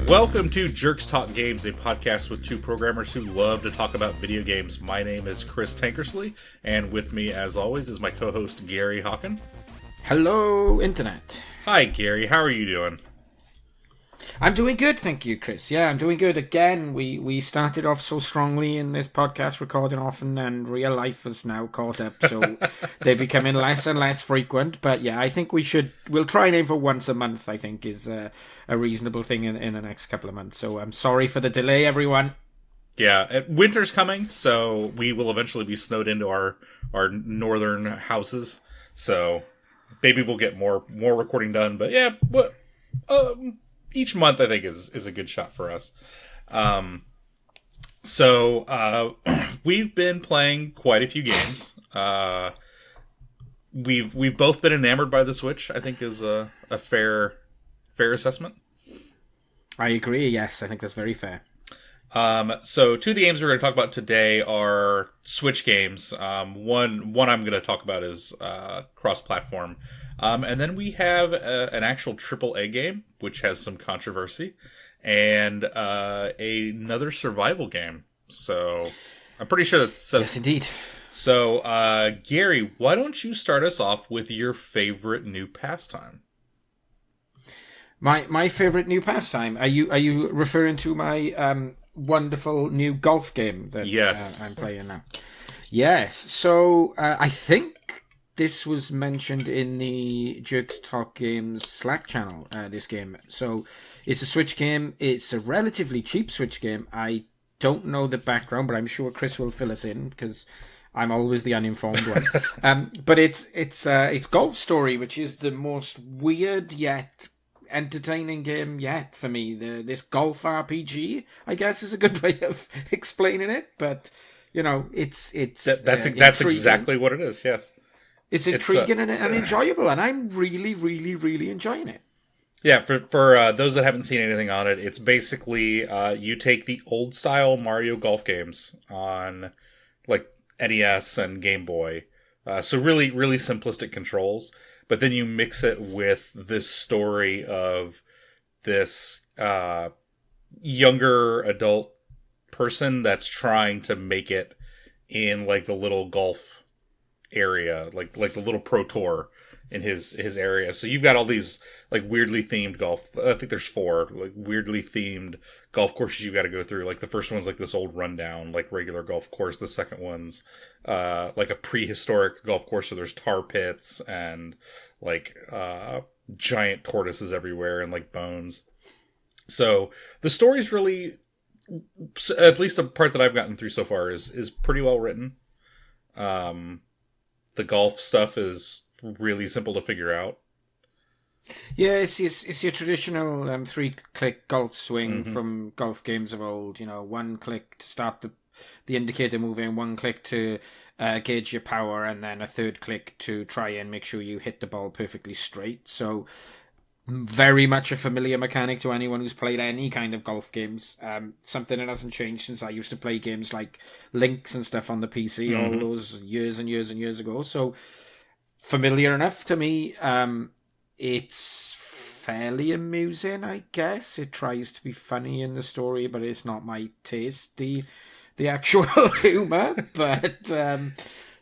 Welcome to Jerks Talk Games, a podcast with two programmers who love to talk about video games. My name is Chris Tankersley, and with me, as always, is my co-host Gary Hawken. Hello, Internet. Hi, Gary. How are you doing? I'm doing good, thank you, Chris. Yeah, I'm doing good. Again, we started off so strongly in this podcast recording often, and real life has now caught up, so they're becoming less and less frequent. But yeah, I think we'll try and aim for once a month, I think, is a reasonable thing in the next couple of months. So I'm sorry for the delay, everyone. Yeah, winter's coming, so we will eventually be snowed into our northern houses. So maybe we'll get more recording done. But yeah, each month I think is a good shot for us. So we've been playing quite a few games. We've both been enamored by the Switch, I think is a fair assessment. I agree, yes, I think that's very fair. So two of the games we're going to talk about today are Switch games. One I'm going to talk about is cross-platform. And then we have an actual AAA game, which has some controversy, and another survival game. So I'm pretty sure that's... Yes, indeed. So, Gary, why don't you start us off with your favorite new pastime? My favorite new pastime. Are you referring to my wonderful new golf game that yes. I'm playing now? Yes. So I think this was mentioned in the Jerks Talk Games Slack channel. This game. So it's a Switch game. It's a relatively cheap Switch game. I don't know the background, but I'm sure Chris will fill us in because I'm always the uninformed one. But it's Golf Story, which is the most weird yet entertaining game yet for me. This golf RPG, I guess, is a good way of explaining it. But you know, that's exactly what it is. Yes, it's intriguing and enjoyable, and I'm really, really, really enjoying it. Yeah, for those that haven't seen anything on it, it's basically you take the old style Mario golf games on like NES and Game Boy, so really, really simplistic controls. But then you mix it with this story of this younger adult person that's trying to make it in like the little golf area, like the little pro tour in his area. So you've got all these like weirdly themed golf. I think there's 4 like weirdly themed golf courses you got to go through. Like the first one's like this old rundown, like regular golf course. The second one's like a prehistoric golf course. So there's tar pits and like giant tortoises everywhere and like bones. So the story's really, at least the part that I've gotten through so far, is pretty well written. The golf stuff is really simple to figure out. Yeah, it's your traditional 3-click golf swing from golf games of old. You know, 1 click to start the indicator moving, 1 click to gauge your power, and then a 3rd click to try and make sure you hit the ball perfectly straight. So very much a familiar mechanic to anyone who's played any kind of golf games. Something that hasn't changed since I used to play games like Lynx and stuff on the PC all those years and years and years ago. So familiar enough to me. It's fairly amusing, I guess. It tries to be funny in the story, but it's not my taste, the actual humour. But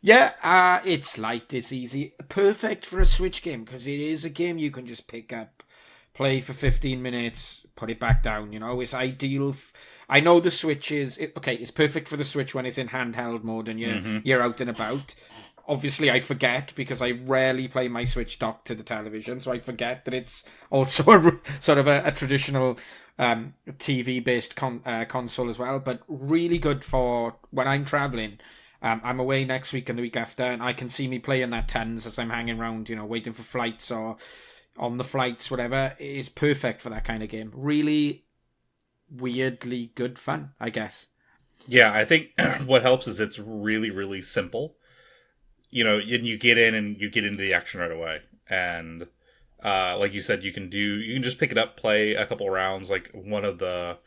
it's light, it's easy. Perfect for a Switch game, because it is a game you can just pick up, play for 15 minutes, put it back down. You know, it's ideal. I know the Switch it's perfect for the Switch when it's in handheld mode and you're out and about. Obviously, I forget because I rarely play my Switch docked to the television, so I forget that it's also a traditional TV-based console as well. But really good for when I'm traveling. I'm away next week and the week after, and I can see me playing that tons as I'm hanging around, you know, waiting for flights or on the flights, whatever. It's perfect for that kind of game. Really weirdly good fun, I guess. Yeah, I think what helps is it's really, really simple. You know, and you get in and you get into the action right away. And like you said, you can just pick it up, play a couple rounds. Like one of the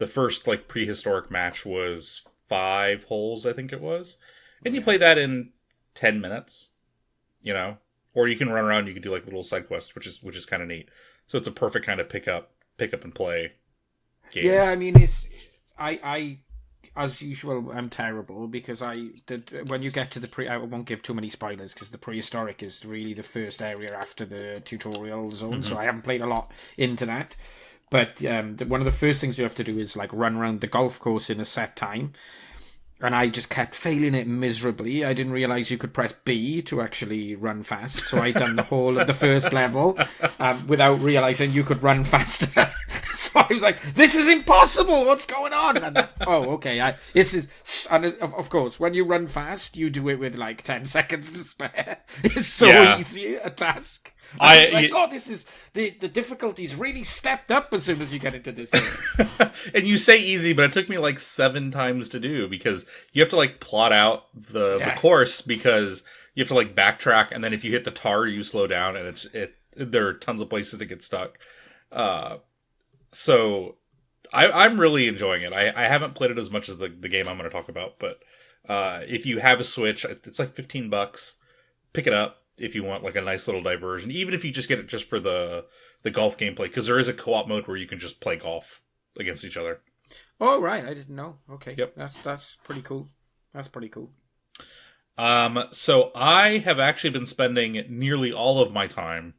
first like prehistoric match was 5 holes, I think it was. And you play that in 10 minutes, you know. Or you can run around, you can do like little side quests, which is kind of neat. So it's a perfect kind of pick up and play game. Yeah, I mean, I as usual, I'm terrible because when you get to I won't give too many spoilers because the prehistoric is really the first area after the tutorial zone, so I haven't played a lot into that. But one of the first things you have to do is like run around the golf course in a set time. And I just kept failing it miserably. I didn't realise you could press B to actually run fast. So I done the whole of the first level without realising you could run faster. So I was like, this is impossible. What's going on? And then, okay. This is... And of course, when you run fast, you do it with like 10 seconds to spare. It's so easy a task. I was like, God, this is... The difficulty's really stepped up as soon as you get into this. And you say easy, but it took me like 7 times to do because you have to like plot out the course because you have to like backtrack, and then if you hit the tar, you slow down, and there are tons of places to get stuck. So I'm really enjoying it. I haven't played it as much as the game I'm going to talk about, but if you have a Switch, it's like $15. Pick it up if you want like a nice little diversion, even if you just get it just for the golf gameplay, because there is a co-op mode where you can just play golf against each other. Oh, right. I didn't know. Okay. Yep. That's pretty cool. That's pretty cool. So I have actually been spending nearly all of my time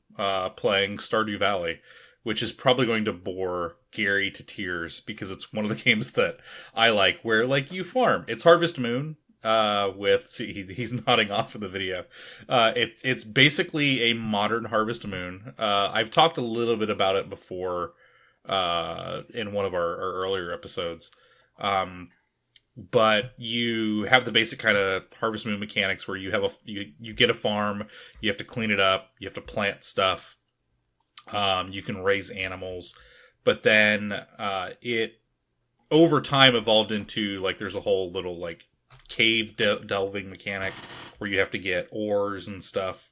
playing Stardew Valley, which is probably going to bore Gary to tears because it's one of the games that I like where like you farm. It's Harvest Moon. He's nodding off in the video. It's basically a modern Harvest Moon. I've talked a little bit about it before in one of our earlier episodes. But you have the basic kind of Harvest Moon mechanics where you have you get a farm, you have to clean it up, you have to plant stuff, you can raise animals, but then it over time evolved into like there's a whole little like cave delving mechanic where you have to get ores and stuff.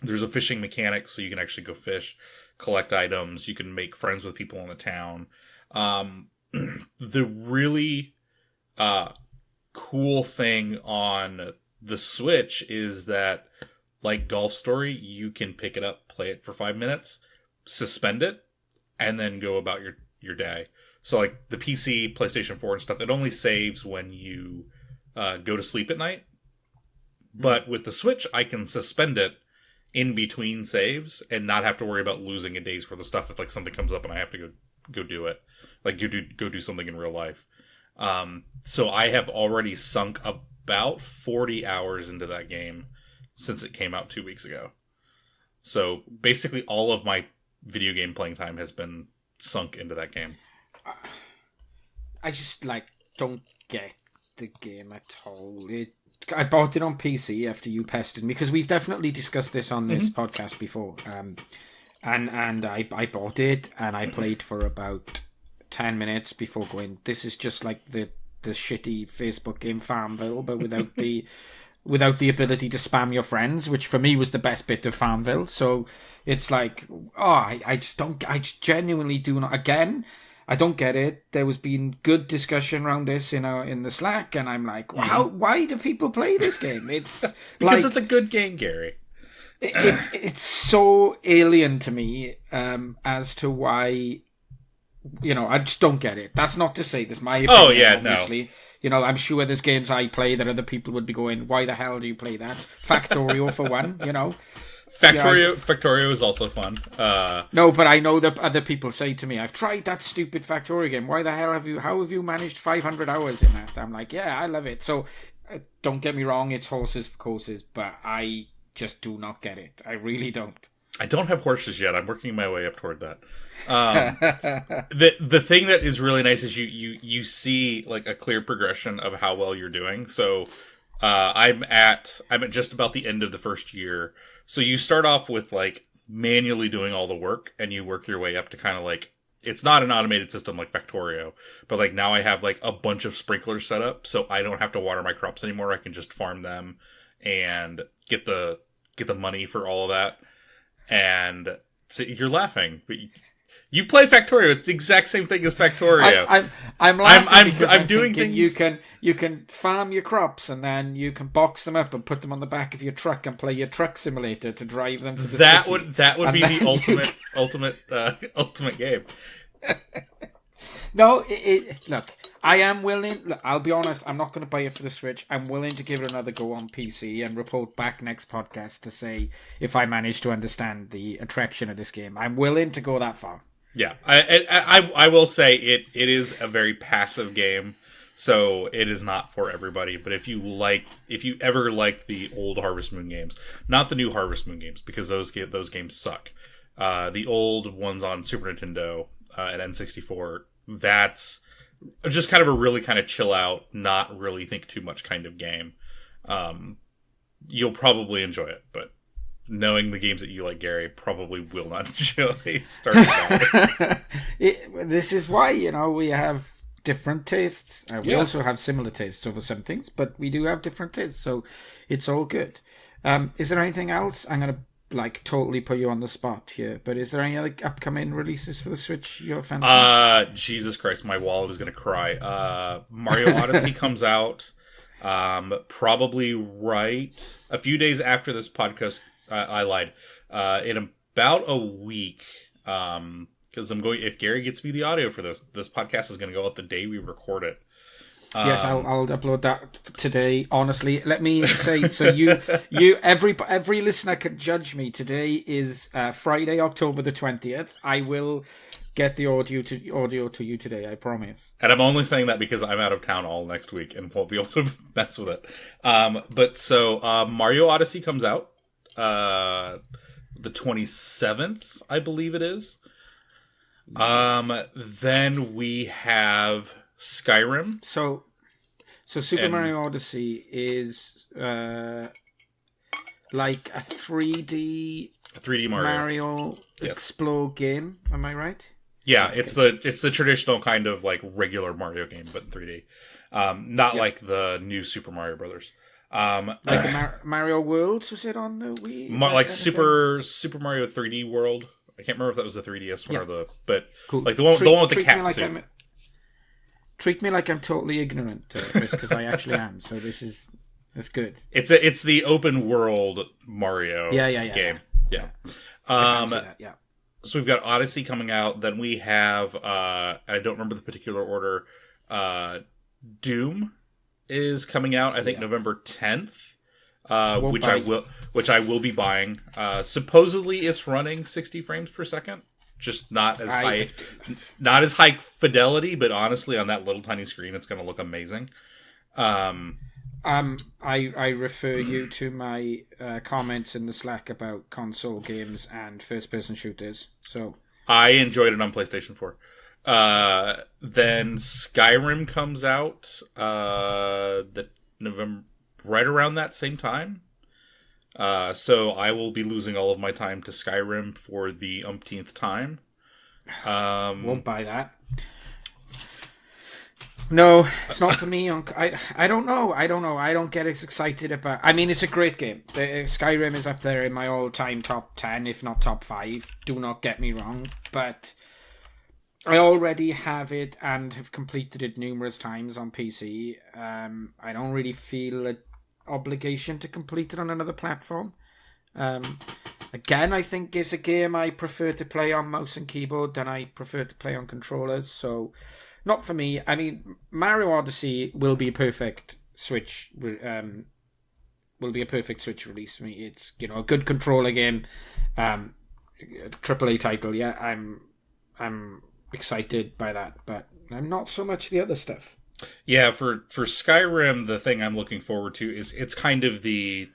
There's a fishing mechanic so you can actually go fish, collect items, you can make friends with people in the town. The really cool thing on the Switch is that like Golf Story, you can pick it up, play it for 5 minutes, suspend it, and then go about your day. So like the PC, PlayStation 4 and stuff, it only saves when you go to sleep at night. But with the Switch, I can suspend it in between saves and not have to worry about losing a day's worth of stuff if like something comes up and I have to go do it. Like go do something in real life. So I have already sunk about 40 hours into that game since it came out 2 weeks ago. So basically all of my video game playing time has been sunk into that game. I just don't get the game at all. I bought it on PC after you pestered me because we've definitely discussed this on this podcast before. And I bought it and I played for about 10 minutes before going, this is just like the shitty Facebook game Farmville, but without the ability to spam your friends, which for me was the best bit of Farmville. So it's like, I genuinely do not, again, I don't get it. There was been good discussion around this in the Slack, and I'm like, why do people play this game? It's because it's a good game, Gary. It's so alien to me as to why, I just don't get it. That's not to say this my opinion. Oh yeah, obviously. No. I'm sure there's games I play that other people would be going, why the hell do you play that? Factorio for one, Factorio is also fun. No, but I know that other people say to me, I've tried that stupid Factorio game. Why the hell how have you managed 500 hours in that? I'm like, yeah, I love it. So don't get me wrong, it's horses for courses, but I just do not get it. I really don't. I don't have horses yet. I'm working my way up toward that. The thing that is really nice is you see like a clear progression of how well you're doing. So I'm at just about the end of the first year. So you start off with like manually doing all the work and you work your way up to kind of like, it's not an automated system like Factorio, but like now I have like a bunch of sprinklers set up so I don't have to water my crops anymore. I can just farm them and get the money for all of that. And so you're laughing, but you play Factorio. It's the exact same thing as Factorio. I'm laughing because I'm doing things. You can farm your crops and then you can box them up and put them on the back of your truck and play your truck simulator to drive them to the city. That would be the ultimate game. No, look, I am willing. Look, I'll be honest. I'm not going to buy it for the Switch. I'm willing to give it another go on PC and report back next podcast to say if I manage to understand the attraction of this game. I'm willing to go that far. Yeah, I will say it is a very passive game, so it is not for everybody. But if you ever like the old Harvest Moon games, not the new Harvest Moon games, because those games suck. The old ones on Super Nintendo and N64, that's just kind of a really kind of chill out, not really think too much kind of game. You'll probably enjoy it, but knowing the games that you like, Gary, probably will not enjoy Stardew Valley. This is why, we have different tastes. We Yes. also have similar tastes over some things, but we do have different tastes, so it's all good. Is there anything else? I'm going to totally put you on the spot here, but is there any other upcoming releases for the Switch you're fancy? Jesus Christ, my wallet is going to cry. Mario Odyssey comes out probably right a few days after this podcast. I lied. In about a week, because I'm going. If Gary gets me the audio for this podcast is going to go out the day we record it. Yes, I'll upload that today. Honestly, let me say, so you every listener can judge me. Today is Friday, October the 20th. I will get the audio to you today. I promise. And I'm only saying that because I'm out of town all next week and won't be able to mess with it. But Mario Odyssey comes out the 27th, I believe it is. Then we have Skyrim. So Super Mario Odyssey is like a 3D Mario Yes. Explore game. Am I right? Yeah, Okay. it's the traditional kind of like regular Mario game, but in 3D. Not like the new Super Mario Brothers. Like a Mario Worlds, was it on the Wii? Like Super Mario 3D World. I can't remember if that was the 3DS one but cool. like the one with the cat suit. Treat me like I'm totally ignorant to this, because I actually am. So that's good. It's the open world Mario game. Yeah. Yeah. So we've got Odyssey coming out. Then we have I don't remember the particular order. Doom is coming out. I think November 10th. Which I will be buying. Supposedly it's running 60 frames per second. Just not as high fidelity, but honestly, on that little tiny screen, it's going to look amazing. I refer you to my comments in the Slack about console games and first-person shooters. So I enjoyed it on PlayStation 4. Then Skyrim comes out the November, right around that same time. So I will be losing all of my time to Skyrim for the umpteenth time. Won't buy that. No, it's not for me. I don't know. I don't get as excited about. I mean, it's a great game. Skyrim is up there in my all-time top 10, if not top 5. Do not get me wrong, but I already have it and have completed it numerous times on PC. I don't really feel an obligation to complete it on another platform. Again, I think it's a game I prefer to play on mouse and keyboard than I prefer to play on controllers. So, not for me. I mean, Mario Odyssey will be a perfect Switch. Will be a perfect Switch release for me. It's a good controller game, AAA title. Yeah, I'm excited by that, but I'm not so much the other stuff. Yeah, for Skyrim, the thing I'm looking forward to is it's kind of the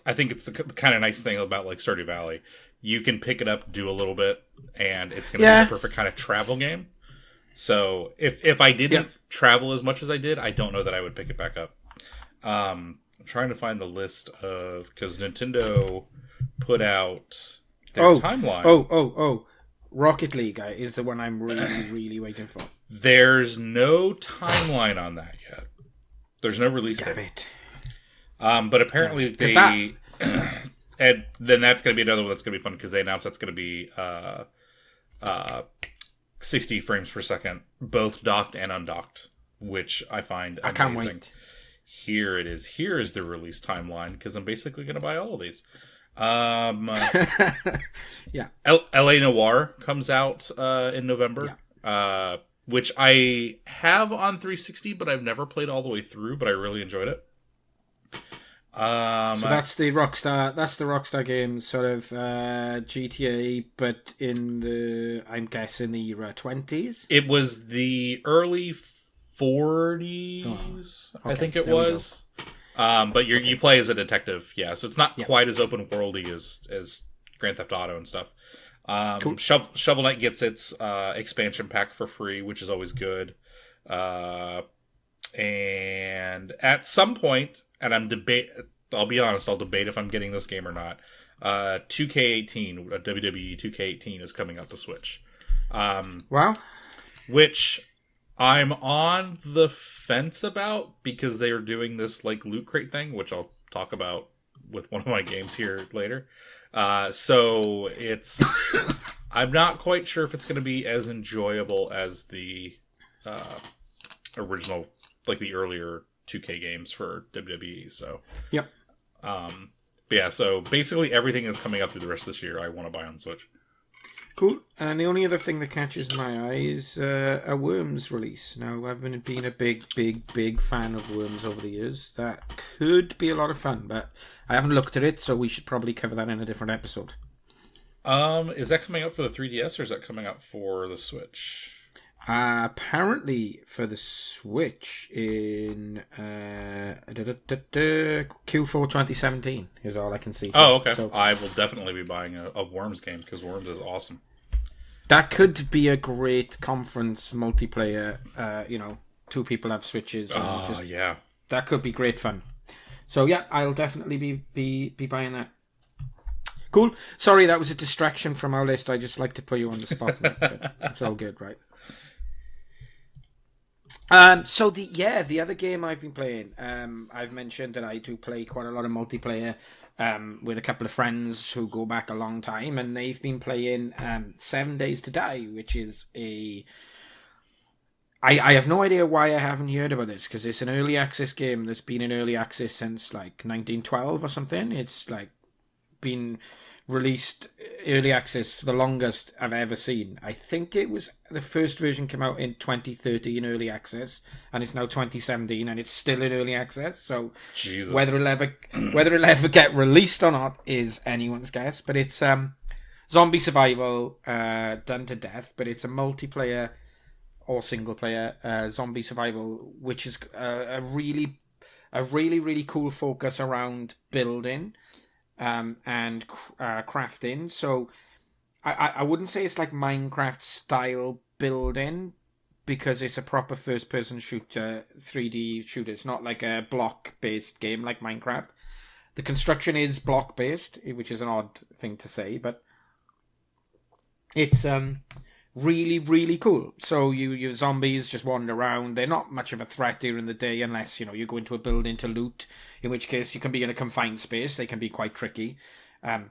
I think it's the kind of nice thing about like Stardew Valley. You can pick it up, do a little bit, and it's going to be the perfect kind of travel game. So if I didn't travel as much as I did, I don't know that I would pick it back up. I'm trying to find the list of, because Nintendo put out their timeline. Oh, Rocket League is the one I'm really, really waiting for. There's no timeline on that yet. There's no release date. Damn it. But apparently and then that's going to be another one that's going to be fun, because they announced that's going to be 60 frames per second, both docked and undocked, which I find amazing. I can't wait. Here it is. Here is the release timeline, because I'm basically going to buy all of these. Yeah. LA Noire comes out in November. which I have on 360, but I've never played all the way through. But I really enjoyed it. So that's the Rockstar. That's the Rockstar Games sort of GTA, but in the, I'm guessing, the era 20s. It was the early 40s, I think it was. But you play as a detective, yeah. So it's not quite as open worldy as Grand Theft Auto and stuff. Cool. Shovel Knight gets its expansion pack for free, which is always good. And at some point, and I'll be honest, I'll debate if I'm getting this game or not. 2K18, WWE 2K18 is coming out to Switch. Wow. Which I'm on the fence about because they are doing this like loot crate thing, which I'll talk about with one of my games here later. So it's I'm not quite sure if it's going to be as enjoyable as the original, like the earlier 2K games for WWE. So yep. But yeah, so basically everything is coming up through the rest of this year I want to buy on Switch. Cool. And the only other thing that catches my eye is a Worms release. Now, I've been a big fan of Worms over the years. That could be a lot of fun, but I haven't looked at it, so we should probably cover that in a different episode. Is that coming out for the 3DS or is that coming out for the Switch? Apparently for the Switch in Q4 2017 is all I can see. Oh, okay. So, I will definitely be buying a Worms game because Worms is awesome. That could be a great conference multiplayer. Two people have Switches. Yeah. That could be great fun. So yeah, I'll definitely be buying that. Cool. Sorry, that was a distraction from our list. I just like to put you on the spot. But it's all good, right? So the other game I've been playing, I've mentioned that I do play quite a lot of multiplayer with a couple of friends who go back a long time, and they've been playing 7 Days to Die, which is I have no idea why I haven't heard about this, because it's an early access game that's been in early access since like 1912 or something. It's like been released early access for the longest I've ever seen. I think it was the first version came out in 2013 early access, and it's now 2017 and it's still in early access. So Jesus. whether it'll ever get released or not is anyone's guess. But it's zombie survival done to death, but it's a multiplayer or single player zombie survival, which is a really cool focus around building and crafting. So I wouldn't say it's like Minecraft style building, because it's a proper first person shooter, 3D shooter. It's not like a block based game like Minecraft. The construction is block based, which is an odd thing to say, but it's really cool. So your zombies just wander around. They're not much of a threat during the day unless you go into a building to loot, in which case you can be in a confined space. They can be quite tricky, and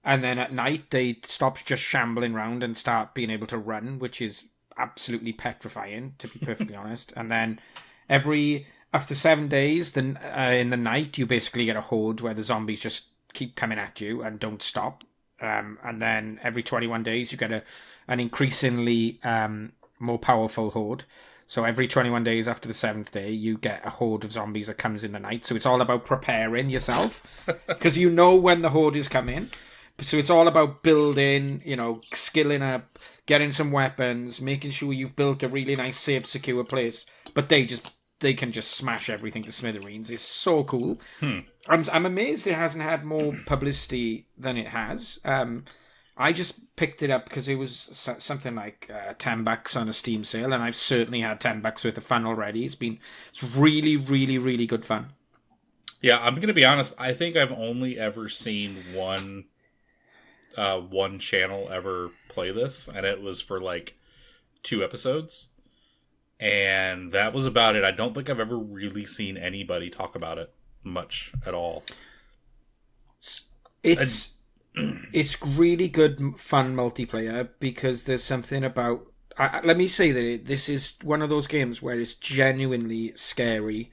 then at night they stop just shambling around and start being able to run, which is absolutely petrifying, to be perfectly honest. And then after 7 days, then in the night you basically get a horde where the zombies just keep coming at you and don't stop. And then every 21 days you get an increasingly more powerful horde. So every 21 days after the 7th day, you get a horde of zombies that comes in the night. So it's all about preparing yourself, because you know when the horde is coming. So it's all about building, skilling up, getting some weapons, making sure you've built a really nice, safe, secure place. But they can just smash everything to smithereens. It's so cool. I'm amazed it hasn't had more publicity than it has. I just picked it up because it was something like $10 on a Steam sale, and I've certainly had $10 worth of fun already. It's really good fun. Yeah, I'm gonna be honest. I think I've only ever seen one channel ever play this, and it was for like 2 episodes. And that was about it. I don't think I've ever really seen anybody talk about it much at all. It's really good, fun multiplayer, because there's something about... let me say that this is one of those games where it's genuinely scary.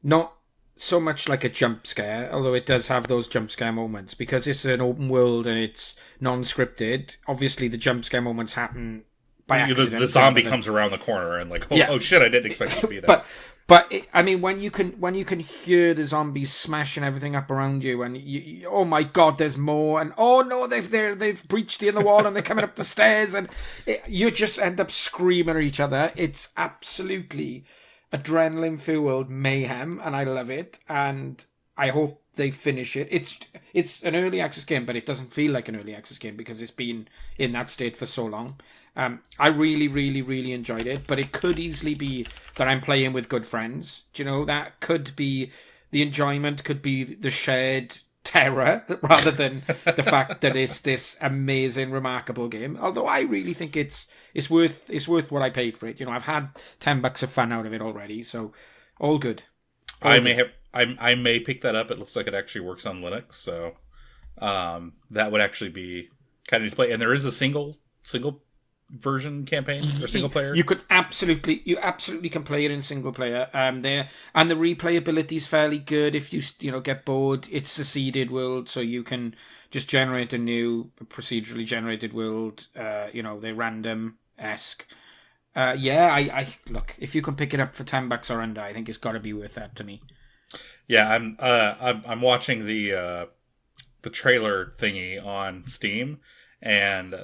Not so much like a jump scare, although it does have those jump scare moments. Because it's an open world and it's non-scripted, obviously the jump scare moments happen by accident. The zombie comes around the corner and like, oh shit, I didn't expect it to be there. But I mean, when you can hear the zombies smashing everything up around you, and you, oh my god, there's more, and oh no, they've breached the inner wall and they're coming up the stairs, and you just end up screaming at each other. It's absolutely adrenaline fueled mayhem, and I love it. And I hope they finish it. It's an early access game, but it doesn't feel like an early access game because it's been in that state for so long. I really, really, really enjoyed it, but it could easily be that I'm playing with good friends. Do you know, that could be the enjoyment, could be the shared terror rather than the fact that it's this amazing, remarkable game. Although I really think it's worth what I paid for it. You know, I've had $10 of fun out of it already, so all good. I may pick that up. It looks like it actually works on Linux, so that would actually be kind of to play. And there is a single version campaign or single player. You absolutely can play it in single player. There, and the replayability is fairly good. If you get bored, it's a seeded world, so you can just generate a new procedurally generated world. They're random-esque. I look, if you can pick it up for $10 or under, I think it's got to be worth that to me. Yeah, I'm watching the trailer thingy on Steam, and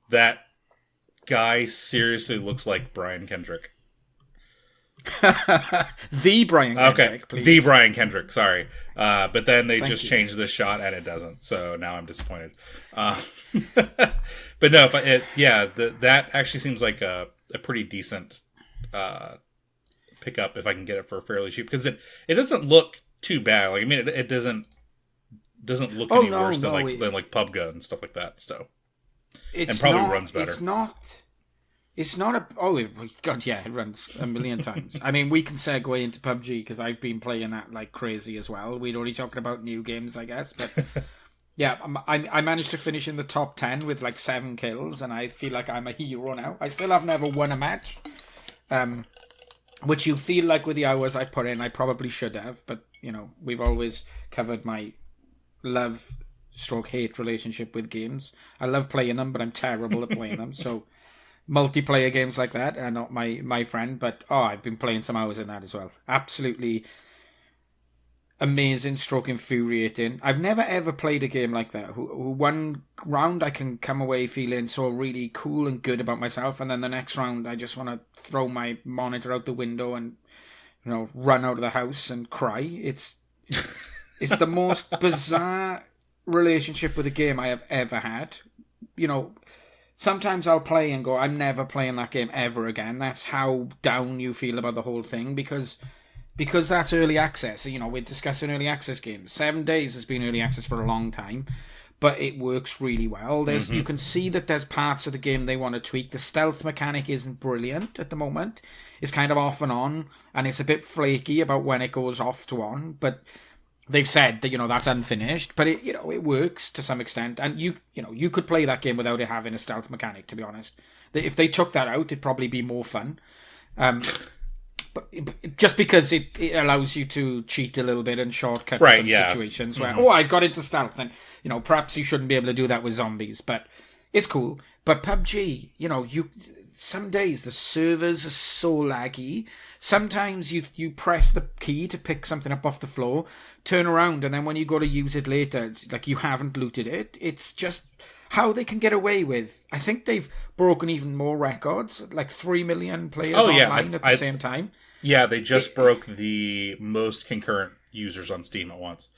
that guy seriously looks like Brian Kendrick. The Brian Kendrick, please. The Brian Kendrick, sorry. But then they changed the shot and it doesn't, so now I'm disappointed. But no, that actually seems like a pretty decent pickup if I can get it for fairly cheap, because it doesn't look too bad. Like, I mean, it doesn't look any worse than PUBG and stuff like that. So, and probably runs better. It's not a. Oh god, yeah, it runs a million times. I mean, we can segue into PUBG because I've been playing that like crazy as well. We're already talking about new games, I guess, but yeah, I managed to finish in the top 10 with like 7 kills, and I feel like I'm a hero now. I still have never won a match, which you feel like with the hours I've put in, I probably should have. But we've always covered my love/hate relationship with games. I love playing them, but I'm terrible at playing them. So multiplayer games like that are not my friend. But I've been playing some hours in that as well. Absolutely amazing, infuriating. I've never ever played a game like that. Who one round I can come away feeling so really cool and good about myself, and then the next round I just want to throw my monitor out the window and run out of the house and cry. It's the most bizarre relationship with a game I have ever had. Sometimes I'll play and go, I'm never playing that game ever again. That's how down you feel about the whole thing, because that's early access. We're discussing early access games. 7 Days has been early access for a long time, but it works really well. You can see that there's parts of the game they want to tweak. The stealth mechanic isn't brilliant at the moment. It's kind of off and on, and it's a bit flaky about when it goes off to on, but they've said that that's unfinished, but it works to some extent. And you could play that game without it having a stealth mechanic, to be honest. If they took that out, it'd probably be more fun. But just because it allows you to cheat a little bit and shortcut some situations where, I got into stealth, and perhaps you shouldn't be able to do that with zombies, but it's cool. But PUBG, some days the servers are so laggy. Sometimes you press the key to pick something up off the floor, turn around, and then when you go to use it later, it's like you haven't looted it. It's just how they can get away with. I think they've broken even more records, like 3 million players online at the same time. Yeah, they just broke the most concurrent users on Steam at once.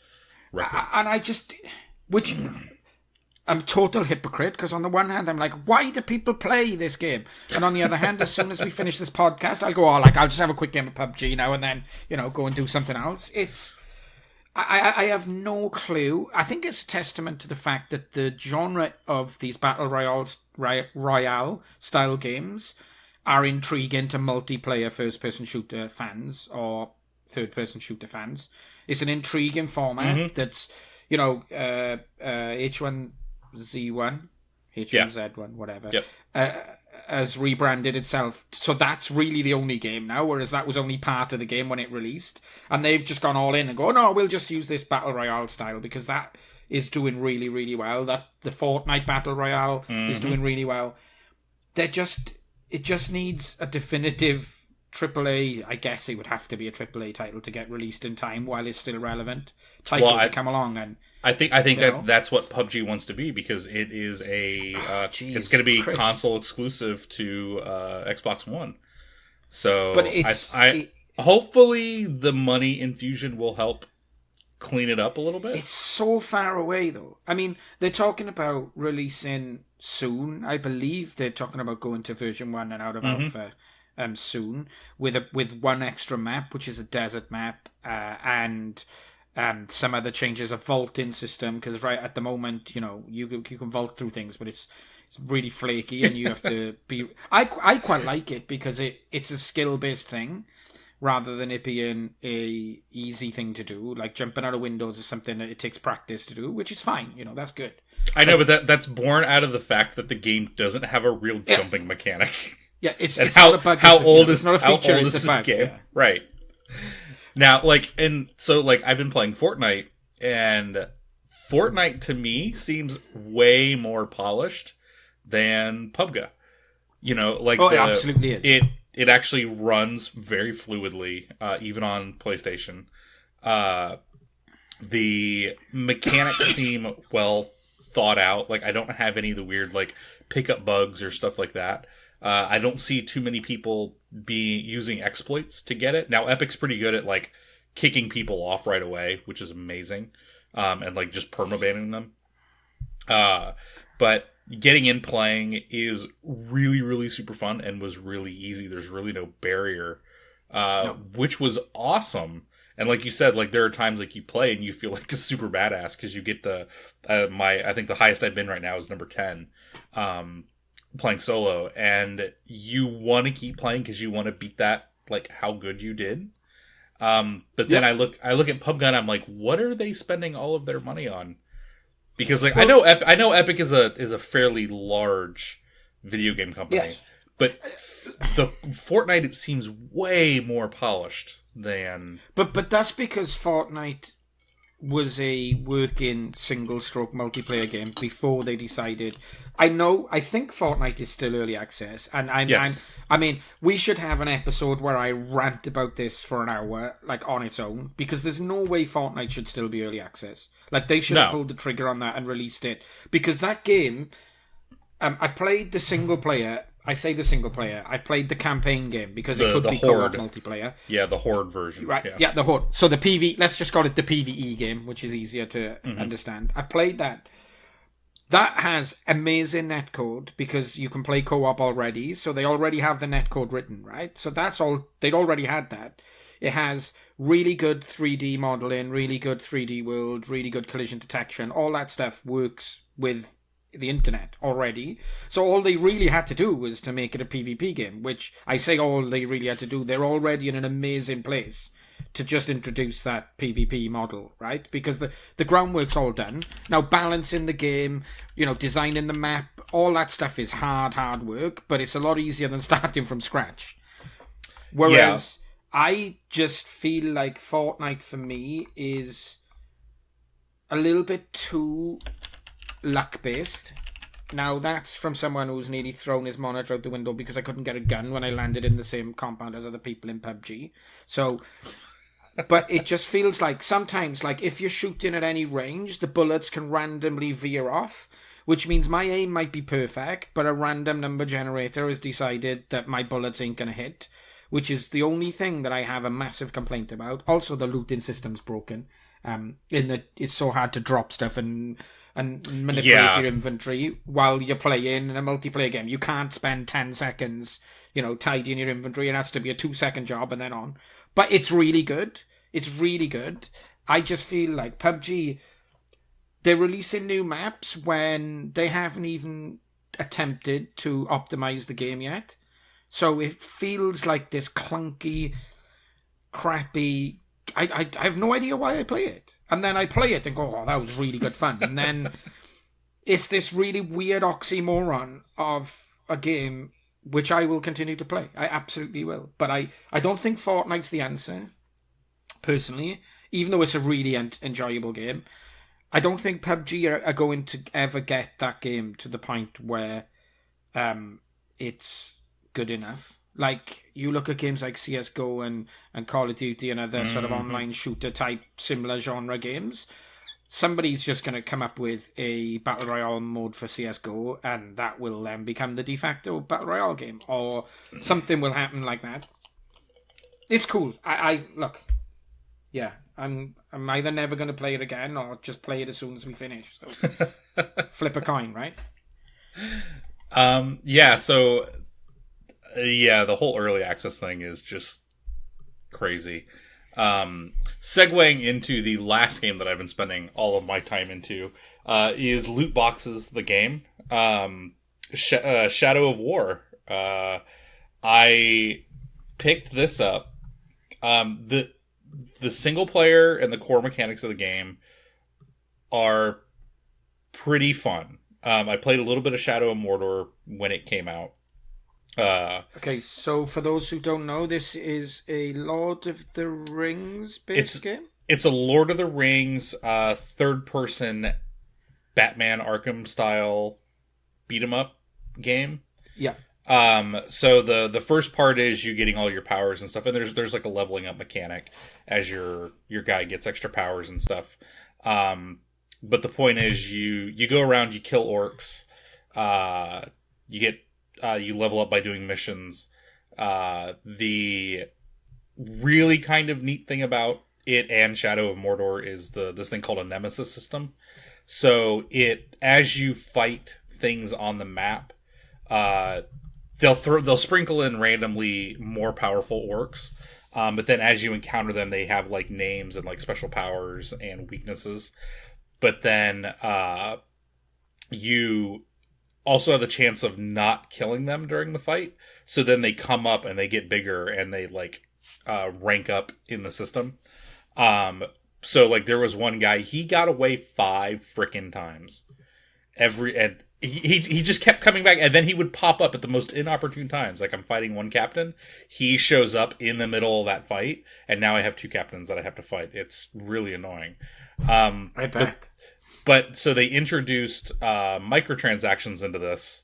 And I'm total hypocrite, because on the one hand I'm like, why do people play this game? And on the other hand, as soon as we finish this podcast, I'll go, I'll just have a quick game of PUBG now and then, go and do something else. I have no clue. I think it's a testament to the fact that the genre of these battle royale style games are intriguing to multiplayer first-person shooter fans or third-person shooter fans. It's an intriguing format that's, H1Z1, H1Z1, whatever, has rebranded itself. So that's really the only game now, whereas that was only part of the game when it released. And they've just gone all in and go, no, we'll just use this Battle Royale style because that is doing really, really well. That the Fortnite Battle Royale is doing really well. it just needs a definitive AAA. I guess it would have to be a AAA title to get released in time while it's still relevant. Title to come along and I think that's what PUBG wants to be, because it is it's going to be console exclusive to Xbox One. So, but hopefully the money infusion will help clean it up a little bit. It's so far away, though. I mean, they're talking about releasing soon. I believe they're talking about going to version 1 and out of alpha soon, with one extra map, which is a desert map, and some other changes, a vaulting system, because right at the moment, you can vault through things, but it's really flaky, and you have to be... I quite like it, because it's a skill-based thing, rather than it being a easy thing to do. Like jumping out of windows is something that it takes practice to do, which is fine. That's good. I know, but that's born out of the fact that the game doesn't have a real jumping mechanic. Yeah, it's how, not a bug. How old is not a feature? How old is this game? Yeah. Right. Now, I've been playing Fortnite, and Fortnite to me seems way more polished than PUBG. It absolutely is. It actually runs very fluidly, even on PlayStation. The mechanics seem well thought out. I don't have any of the weird pickup bugs or stuff like that. I don't see too many people using exploits to get it. Now, Epic's pretty good at kicking people off right away, which is amazing, and just permabanning them. But getting in playing is really, really super fun and was really easy. There's really no barrier, which was awesome. And like you said, there are times you play and you feel like a super badass because you get I think the highest I've been right now is number 10, playing solo, and you want to keep playing because you want to beat that, how good you did. But then I look at PUBG and I'm like, what are they spending all of their money on? Because I know Epic is a fairly large video game company, yes. But the Fortnite, it seems way more polished than. But that's because Fortnite was a working single-stroke multiplayer game before they decided. I think Fortnite is still early access, and I mean, we should have an episode where I rant about this for an hour, on its own, because there's no way Fortnite should still be early access. They should have pulled the trigger on that and released it, because that game, I've played the single player. I say the single player. I've played the campaign game because it could be co-op multiplayer. Yeah, the Horde version. Right. Yeah, the Horde. So the PV. Let's just call it the PVE game, which is easier to understand. I've played that. That has amazing netcode because you can play co-op already. So they already have the netcode written, right? So that's all. They'd already had that. It has really good 3D modeling, really good 3D world, really good collision detection. All that stuff works with the internet already. So all they really had to do was to make it a PvP game, which I say all they really had to do. They're already in an amazing place to just introduce that PvP model, right? Because the groundwork's all done. Now balancing the game, designing the map, all that stuff is hard work, but it's a lot easier than starting from scratch. Whereas I just feel like Fortnite for me is a little bit too luck-based. Now, that's from someone who's nearly thrown his monitor out the window because I couldn't get a gun when I landed in the same compound as other people in PUBG. So, but it just feels like sometimes, if you're shooting at any range, the bullets can randomly veer off, which means my aim might be perfect, but a random number generator has decided that my bullets ain't going to hit, which is the only thing that I have a massive complaint about. Also, the looting system's broken. In that it's so hard to drop stuff and manipulate your inventory while you're playing in a multiplayer game. You can't spend 10 seconds, tidying your inventory. It has to be a 2-second job and then on. But it's really good. It's really good. I just feel like PUBG, they're releasing new maps when they haven't even attempted to optimize the game yet. So it feels like this clunky, crappy... I have no idea why I play it. And then I play it and go, oh, that was really good fun. And then it's this really weird oxymoron of a game which I will continue to play. I absolutely will. But I don't think Fortnite's the answer, personally, even though it's a really enjoyable game. I don't think PUBG are going to ever get that game to the point where it's good enough. Like, you look at games like CSGO and Call of Duty and other sort of online shooter type similar genre games. Somebody's just going to come up with a Battle Royale mode for CSGO, and that will then become the de facto Battle Royale game. Or something will happen like that. It's cool. I look, yeah, I'm either never going to play it again or just play it as soon as we finish. So flip a coin, right? Yeah, so the whole early access thing is just crazy. Segueing into the last game that I've been spending all of my time into is Lootboxes, the game. Shadow of War. I picked this up. The single player and the core mechanics of the game are pretty fun. I played a little bit of Shadow of Mordor when it came out. Okay, so for those who don't know, this is a Lord of the Rings based game? It's a Lord of the Rings third-person Batman Arkham style beat-em-up game. Yeah. So the first part is you getting all your powers and stuff, and there's like a leveling up mechanic as your guy gets extra powers and stuff. But the point is you go around, you kill orcs, you level up by doing missions. The really kind of neat thing about it and Shadow of Mordor is this thing called a nemesis system. So as you fight things on the map, they'll sprinkle in randomly more powerful orcs. But then as you encounter them, they have like names and like special powers and weaknesses. But then you also have the chance of not killing them during the fight. So then they come up and they get bigger and they like rank up in the system. So like there was one guy, he got away 5 frickin' times. And he just kept coming back, and then he would pop up at the most inopportune times. Like I'm fighting one captain, he shows up in the middle of that fight, and now I have 2 captains that I have to fight. It's really annoying. I bet. But so they introduced microtransactions into this,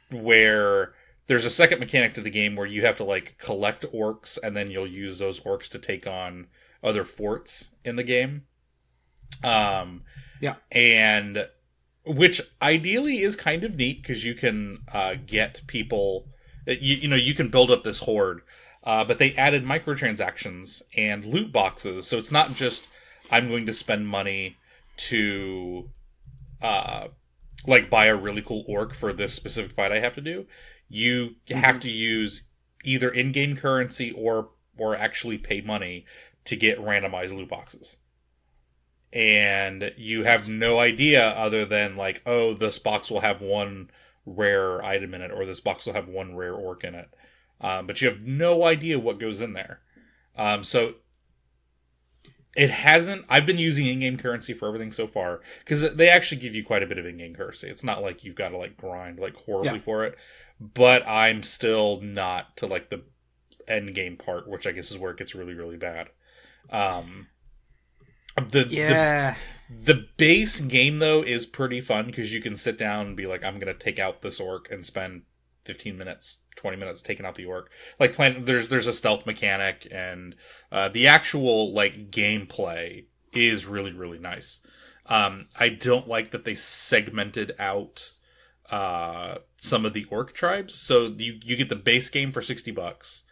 where there's a second mechanic to the game where you have to like collect orcs, and then you'll use those orcs to take on other forts in the game. Yeah. And which ideally is kind of neat because you can get people, you can build up this horde. But they added microtransactions and loot boxes, so it's not just I'm going to spend money to like buy a really cool orc for this specific fight I have to do. You have to use either in-game currency or actually pay money to get randomized loot boxes. And you have no idea other than like, oh, this box will have 1 rare item in it, or this box will have 1 rare orc in it. But you have no idea what goes in there. So it hasn't... I've been using in-game currency for everything so far, because they actually give you quite a bit of in-game currency. It's not like you've got to like grind like horribly for it. But I'm still not to like the end game part, which I guess is where it gets really, really bad. The base game though is pretty fun because you can sit down and be like, I'm gonna take out this orc and spend 15 minutes, 20 minutes taking out the orc. Like there's a stealth mechanic, and the actual like gameplay is really, really nice. I don't like that they segmented out some of the orc tribes. So you get the base game for $60.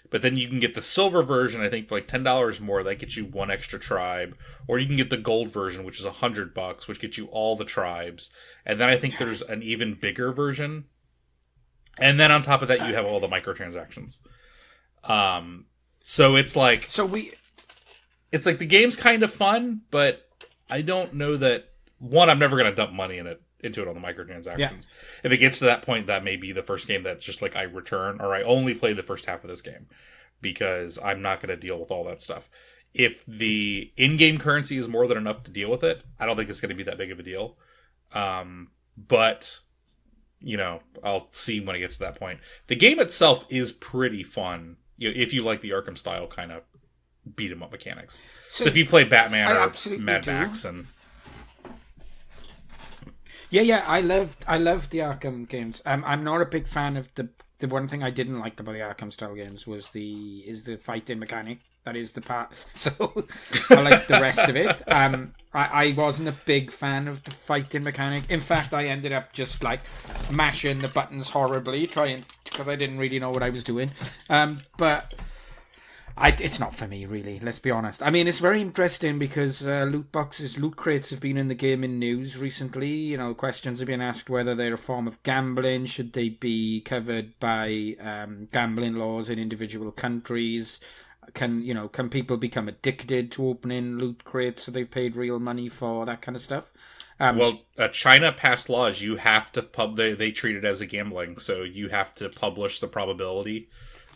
But then you can get the silver version, I think, for like $10 more. That gets you 1 extra tribe. Or you can get the gold version, which is $100, which gets you all the tribes. And then I think there's an even bigger version. And then on top of that, you have all the microtransactions. So it's like... It's like the game's kind of fun, but I don't know that... One, I'm never going to dump money into it on the microtransactions. Yeah. If it gets to that point, that may be the first game that's just like I return, or I only play the first half of this game because I'm not going to deal with all that stuff. If the in-game currency is more than enough to deal with it, I don't think it's going to be that big of a deal. But I'll see when it gets to that point. The game itself is pretty fun, if you like the Arkham style kind of beat 'em up mechanics. So if you play Batman or Mad Max and Yeah. I loved the Arkham games. I'm not a big fan of the one thing I didn't like about the Arkham style games was the fighting mechanic. That is the part. So I like the rest of it. I wasn't a big fan of the fighting mechanic. In fact, I ended up just like mashing the buttons horribly, trying because I didn't really know what I was doing. But it's not for me, really. Let's be honest. I mean, it's very interesting because loot boxes, loot crates have been in the game in news recently. You know, questions have been asked whether they're a form of gambling. Should they be covered by gambling laws in individual countries? Can people become addicted to opening loot crates so they've paid real money for that kind of stuff? China passed laws. You have to they treat it as a gambling, so you have to publish the probability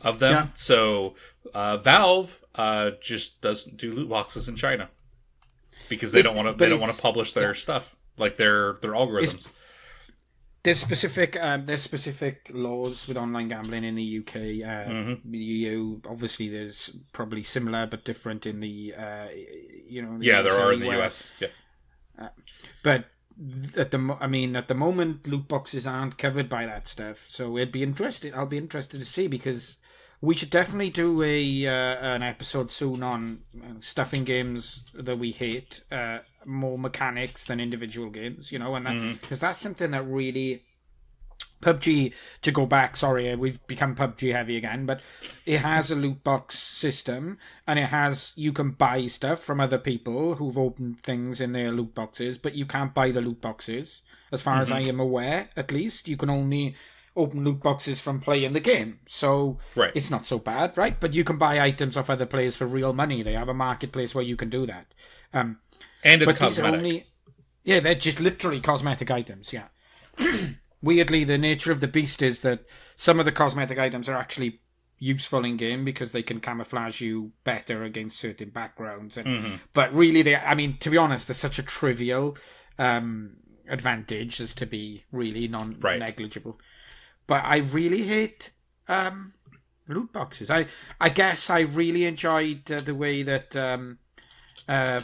of them. Yeah. So Valve just doesn't do loot boxes in China because they don't want to publish their stuff, like their algorithms. There's specific laws with online gambling in the UK, the EU. Obviously, there's probably similar but different in the there are in the US. Yeah, but at the moment, loot boxes aren't covered by that stuff. So it'd be interesting. I'll be interested to see because we should definitely do an episode soon on stuff in games that we hate, more mechanics than individual games, and because that's something that really PUBG, to go back, sorry, we've become PUBG heavy again, but it has a loot box system, and you can buy stuff from other people who've opened things in their loot boxes, but you can't buy the loot boxes, as far as I am aware, at least. You can only open loot boxes from playing the game, so It's not so bad, right? But you can buy items off other players for real money. They have a marketplace where you can do that. And it's cosmetic. They're just literally cosmetic items, yeah. Weirdly, the nature of the beast is that some of the cosmetic items are actually useful in game because they can camouflage you better against certain backgrounds. But really, to be honest, they're such a trivial advantage as to be really negligible. But I really hate loot boxes. I guess I really enjoyed the way that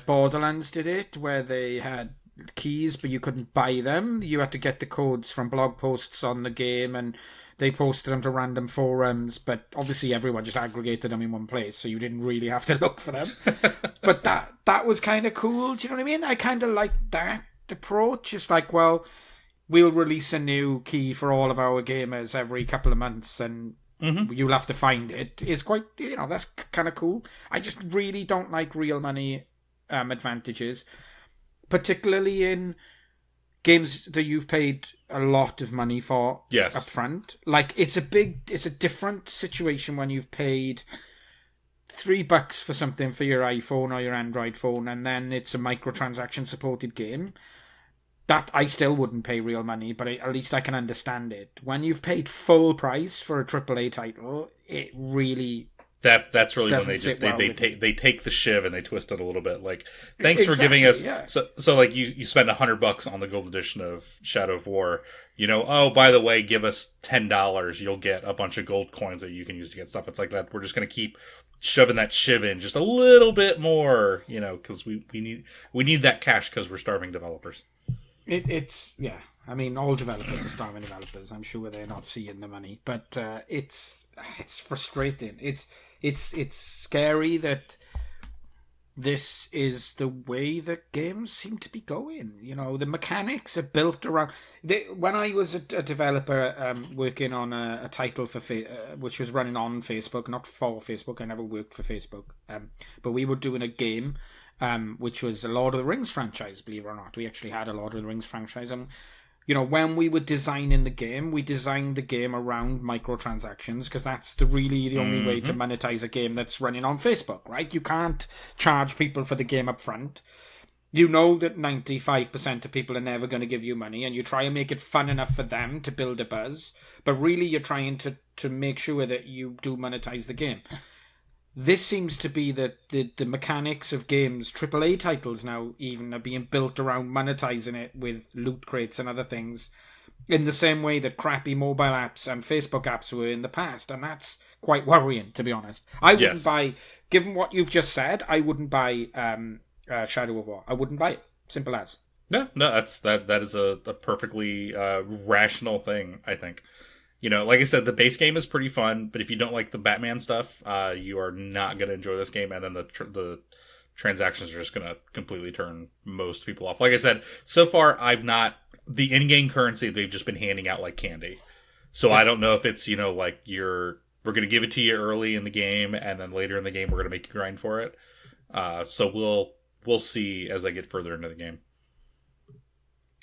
Borderlands did it, where they had keys, but you couldn't buy them. You had to get the codes from blog posts on the game, and they posted them to random forums. But obviously, everyone just aggregated them in one place, so you didn't really have to look for them. But that was kind of cool. Do you know what I mean? I kind of liked that approach. It's like, well, we'll release a new key for all of our gamers every couple of months, and you'll have to find it. It's quite, that's kind of cool. I just really don't like real money advantages, particularly in games that you've paid a lot of money for up front. Like, it's a different situation when you've paid $3 for something for your iPhone or your Android phone, and then it's a microtransaction supported game. That I still wouldn't pay real money, but at least I can understand it. When you've paid full price for a AAA title, it really that's really when they take the shiv and they twist it a little bit. Like, thanks for giving us so like you spend $100 on the gold edition of Shadow of War. Oh, by the way, give us $10, you'll get a bunch of gold coins that you can use to get stuff. It's like that. We're just gonna keep shoving that shiv in just a little bit more, because we need that cash because we're starving developers. All developers are starving developers. I'm sure they're not seeing the money, but it's frustrating. It's scary that this is the way that games seem to be going. The mechanics are built around. When I was a developer working on a title for which was running on Facebook, not for Facebook. I never worked for Facebook, but we were doing a game. Which was a Lord of the Rings franchise, believe it or not. We actually had a Lord of the Rings franchise. And, when we were designing the game, we designed the game around microtransactions because that's the only way to monetize a game that's running on Facebook, right? You can't charge people for the game up front. You know that 95% of people are never going to give you money, and you try and make it fun enough for them to build a buzz. But really, you're trying to make sure that you do monetize the game. This seems to be that the mechanics of games, AAA titles now even, are being built around monetizing it with loot crates and other things in the same way that crappy mobile apps and Facebook apps were in the past. And that's quite worrying, to be honest. I wouldn't buy, given what you've just said, I wouldn't buy Shadow of War. I wouldn't buy it. Simple as. No, that is a perfectly rational thing, I think. Like I said, the base game is pretty fun, but if you don't like the Batman stuff, you are not going to enjoy this game, and then the transactions are just going to completely turn most people off. Like I said, so far the in-game currency they've just been handing out like candy. So I don't know if it's like we're going to give it to you early in the game, and then later in the game we're going to make you grind for it. So we'll see as I get further into the game.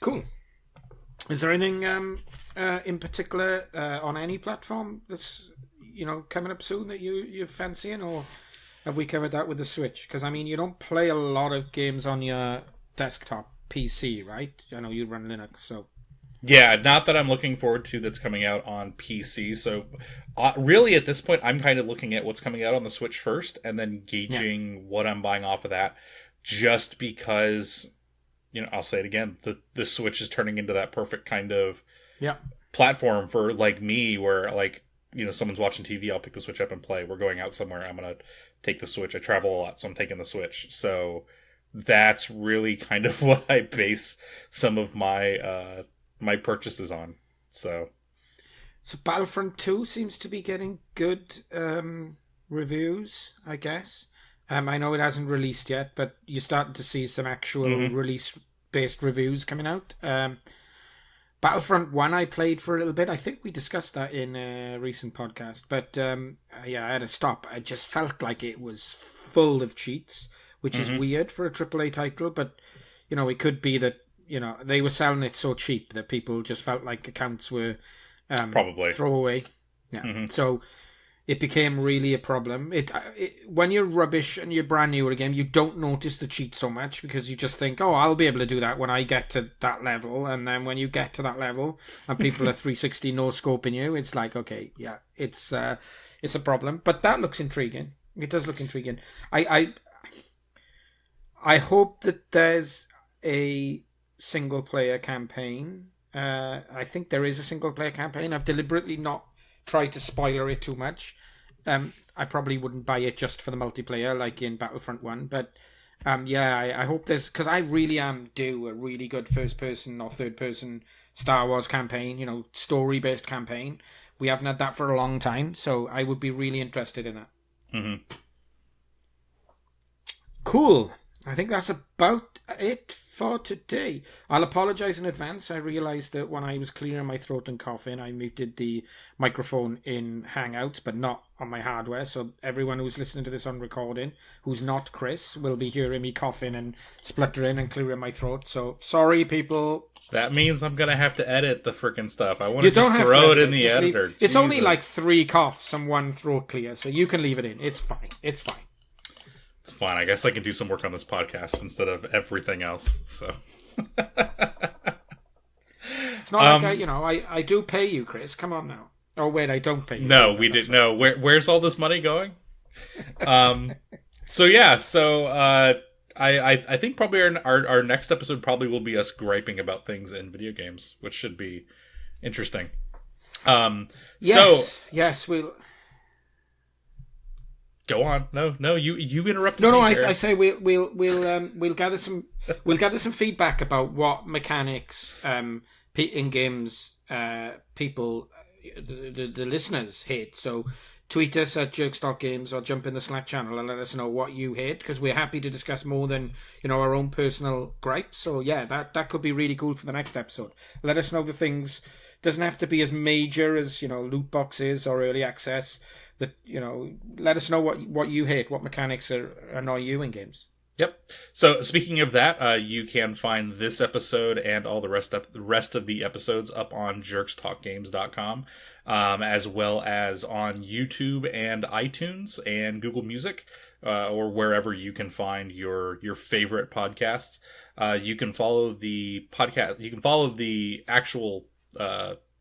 Cool. Is there anything in particular on any platform that's coming up soon that you're fancying, or have we covered that with the Switch? Because I mean, you don't play a lot of games on your desktop PC, right? I know you run Linux, so yeah, not that I'm looking forward to that's coming out on PC. So really, at this point, I'm kind of looking at what's coming out on the Switch first, and then gauging what I'm buying off of that, just because. I'll say it again. The Switch is turning into that perfect kind of platform for like me, where like someone's watching TV, I'll pick the Switch up and play. We're going out somewhere, I'm gonna take the Switch. I travel a lot, so I'm taking the Switch. So that's really kind of what I base some of my my purchases on. So Battlefront 2 seems to be getting good reviews, I guess. I know it hasn't released yet, but you're starting to see some actual release-based reviews coming out. Battlefront 1 I played for a little bit. I think we discussed that in a recent podcast. But I had to stop. I just felt like it was full of cheats, which is weird for a AAA title. But, it could be that, they were selling it so cheap that people just felt like accounts were probably throwaway. Yeah. So it became really a problem. When you're rubbish and you're brand new at a game, you don't notice the cheat so much because you just think, oh, I'll be able to do that when I get to that level. And then when you get to that level and people are 360 no scoping you, it's like, okay, yeah, it's a problem. But that looks intriguing. It does look intriguing. I hope that there's a single player campaign. I think there is a single player campaign. I've deliberately not try to spoiler it too much. I probably wouldn't buy it just for the multiplayer like in Battlefront 1, but I hope there's, because I really am due a really good first person or third person Star Wars campaign, story based campaign. We haven't had that for a long time, so I would be really interested in it. Cool. I think that's about it for today. I'll apologise in advance. I realised that when I was clearing my throat and coughing, I muted the microphone in Hangouts, but not on my hardware. So everyone who's listening to this on recording, who's not Chris, will be hearing me coughing and spluttering and clearing my throat. So sorry, people. That means I'm going to have to edit the freaking stuff. I want to just throw it in the editor. It's only like 3 coughs and 1 throat clear, so you can leave it in. It's fine. It's fine. It's fine. I guess I can do some work on this podcast instead of everything else. So it's not like I do pay you, Chris. Come on now. Oh wait, I don't pay you. No, we didn't. No, where's all this money going? So yeah. So I think probably our next episode probably will be us griping about things in video games, which should be interesting. Yes, we'll. Go on. No, you interrupted. No, me. I say we'll gather some feedback about what mechanics in games people the listeners hate. So tweet us at jerks.games or jump in the Slack channel and let us know what you hate, because we're happy to discuss more than our own personal gripes. So yeah, that could be really cool for the next episode. Let us know the things. Doesn't have to be as major as loot boxes or early access. That let us know what you hate, what mechanics annoy you in games. Yep. So speaking of that, you can find this episode and all the rest of the episodes up on jerkstalkgames.com, as well as on YouTube and iTunes and Google Music, or wherever you can find your favorite podcasts. You can follow the podcast. You can follow the actual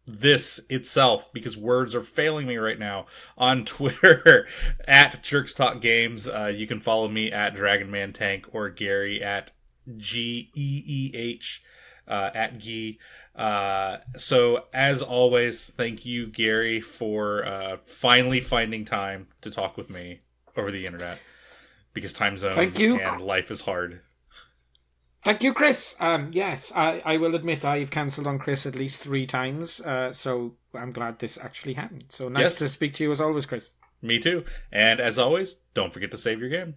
this itself, because words are failing me right now, on Twitter at JerksTalkGames. You can follow me at DragonManTank or Gary at GEEH at Gee. So as always, thank you, Gary, for finally finding time to talk with me over the internet, because time zones and life is hard. Thank you, Chris. Yes, I will admit I've cancelled on Chris at least 3 times, so I'm glad this actually happened. So nice to Yes, speak to you as always, Chris. me too. And as always, don't forget to save your game.